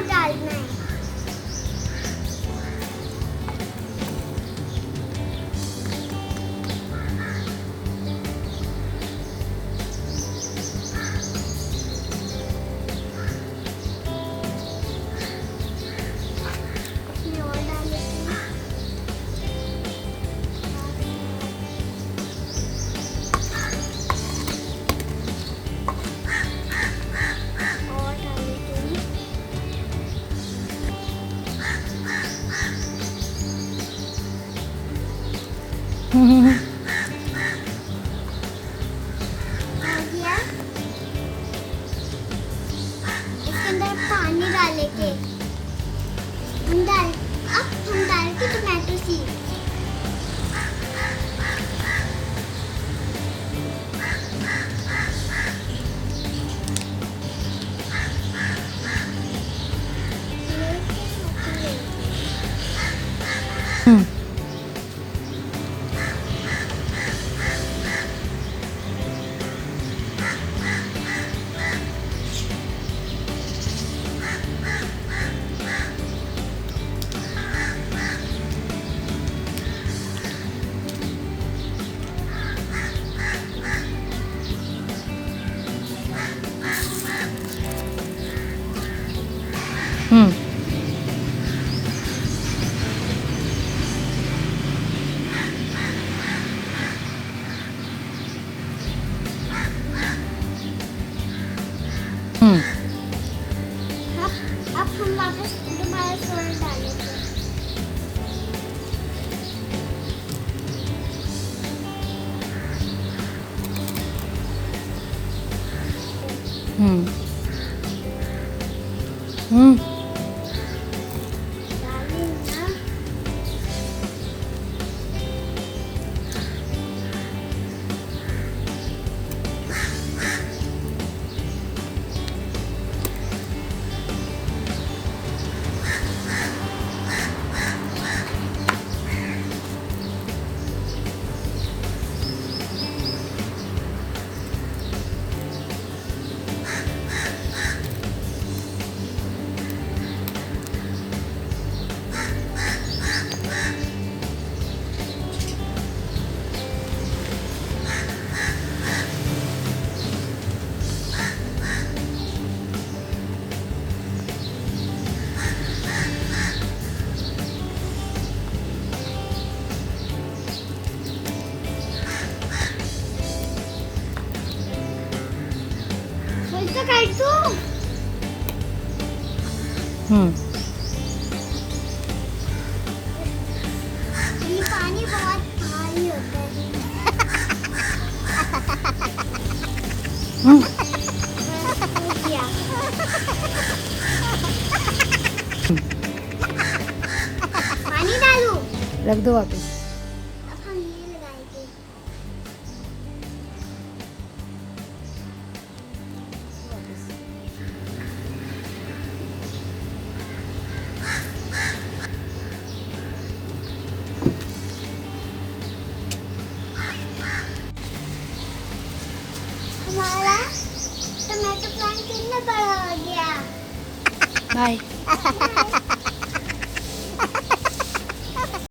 अब डालना है। इसमें और डाल लेते हैं। और डाल लेते हैं। डाल दिया। इसके अंदर पानी डालेंगे। हम डाल के टमाटो सीड। अब हम वापस दोबारा सॉल्ट डालेंगे। डालें ना। तो काट दो। ये पानी बहुत भारी होता है। हो गया। पानी डालो। रख दो वापस। अब हम ये लगाएंगे। हमारा टमाटो प्लांट कितना बड़ा हो गया। बाय।